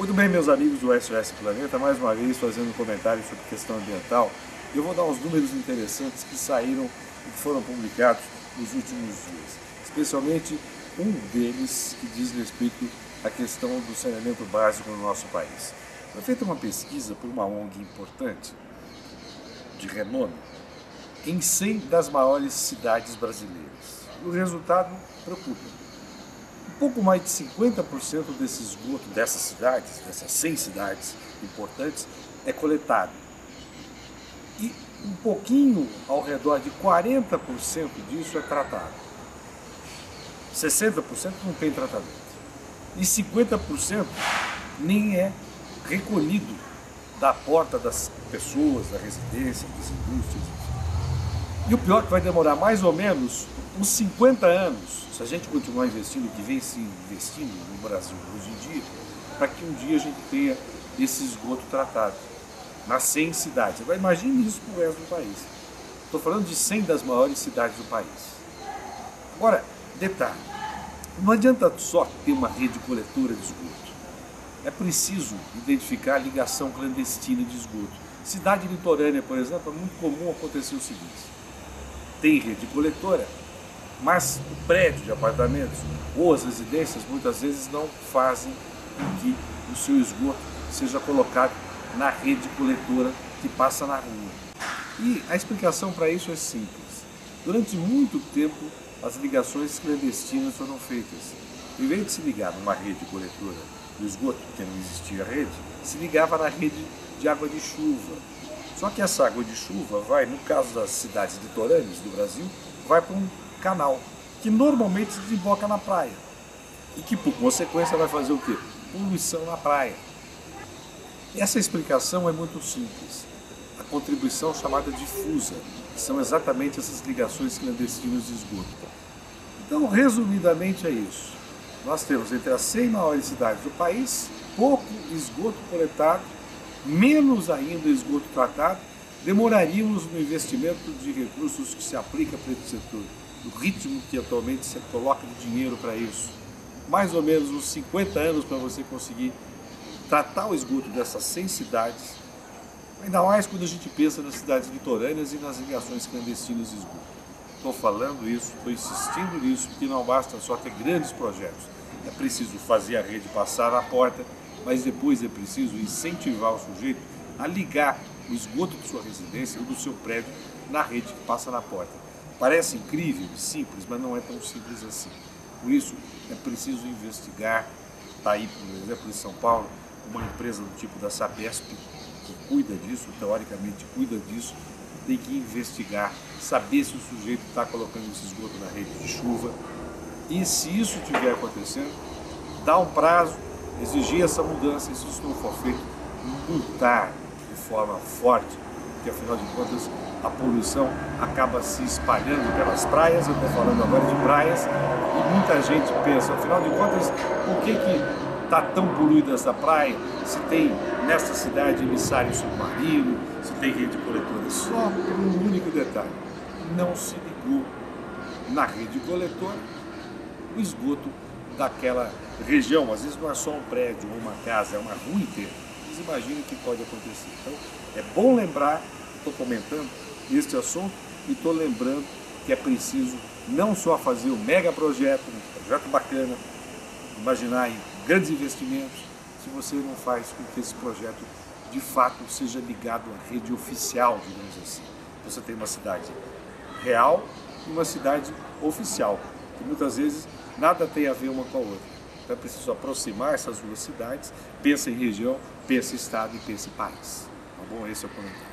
Muito bem, meus amigos do SOS Planeta, mais uma vez fazendo um comentário sobre questão ambiental. Eu vou dar uns números interessantes que saíram e que foram publicados nos últimos dias. Especialmente um deles que diz respeito à questão do saneamento básico no nosso país. Foi feita uma pesquisa por uma ONG importante, de renome, em 100 das maiores cidades brasileiras. O resultado preocupa. Um pouco mais de 50% desse esgoto dessas cidades, dessas 100 cidades importantes, é coletado. E um pouquinho ao redor de 40% disso é tratado. 60% não tem tratamento. E 50% nem é recolhido da porta das pessoas, da residência, das indústrias. E o pior é que vai demorar mais ou menos uns 50 anos, se a gente continuar investindo o que vem se investindo no Brasil hoje em dia, para que um dia a gente tenha esse esgoto tratado nas 100 cidades. Agora imagine isso para o resto do país. Estou falando de 100 das maiores cidades do país. Agora, detalhe, não adianta só ter uma rede coletora de esgoto. É preciso identificar a ligação clandestina de esgoto. Cidade litorânea, por exemplo, é muito comum acontecer o seguinte: tem rede coletora, mas o prédio de apartamentos ou as residências muitas vezes não fazem com que o seu esgoto seja colocado na rede coletora que passa na rua. E a explicação para isso é simples. Durante muito tempo as ligações clandestinas foram feitas. Em vez de se ligar numa rede coletora do esgoto, porque não existia rede, se ligava na rede de água de chuva. Só que essa água de chuva vai, no caso das cidades litorâneas do Brasil, vai para um canal, que normalmente se desemboca na praia. E que, por consequência, vai fazer o quê? Poluição na praia. E essa explicação é muito simples. A contribuição chamada difusa, que são exatamente essas ligações clandestinas de esgoto. Então, resumidamente é isso. Nós temos entre as 100 maiores cidades do país, pouco esgoto coletado, menos ainda esgoto tratado, demoraríamos no investimento de recursos que se aplica para esse setor, o ritmo que atualmente se coloca de dinheiro para isso. Mais ou menos uns 50 anos para você conseguir tratar o esgoto dessas 100 cidades, ainda mais quando a gente pensa nas cidades litorâneas e nas ligações clandestinas de esgoto. Estou falando isso, estou insistindo nisso, porque não basta só ter grandes projetos. É preciso fazer a rede passar na porta, mas depois é preciso incentivar o sujeito a ligar o esgoto de sua residência ou do seu prédio na rede que passa na porta. Parece incrível e simples, mas não é tão simples assim. Por isso, é preciso investigar. Está aí, por exemplo, em São Paulo, uma empresa do tipo da Sabesp, que cuida disso, teoricamente cuida disso, tem que investigar, saber se o sujeito está colocando esse esgoto na rede de chuva. E se isso estiver acontecendo, dar um prazo, exigir essa mudança, e se isso não for feito, multar de forma forte, porque afinal de contas a poluição acaba se espalhando pelas praias. Eu estou falando agora de praias, e muita gente pensa, afinal de contas, por que está tão poluída essa praia, se tem nessa cidade emissário submarino, se tem rede coletora? Só por um único detalhe: não se ligou na rede coletora o esgoto daquela região. Às vezes não é só um prédio ou uma casa, é uma rua inteira. Vocês imaginem o que pode acontecer. Então é bom lembrar, estou comentando este assunto e estou lembrando que é preciso não só fazer um mega projeto, um projeto bacana, imaginar em grandes investimentos, se você não faz com que esse projeto de fato seja ligado à rede oficial, digamos assim. Você tem uma cidade real e uma cidade oficial, que muitas vezes nada tem a ver uma com a outra. Então é preciso aproximar essas duas cidades, pensa em região, pensa em estado e pensa em país. Tá bom? Esse é o comentário.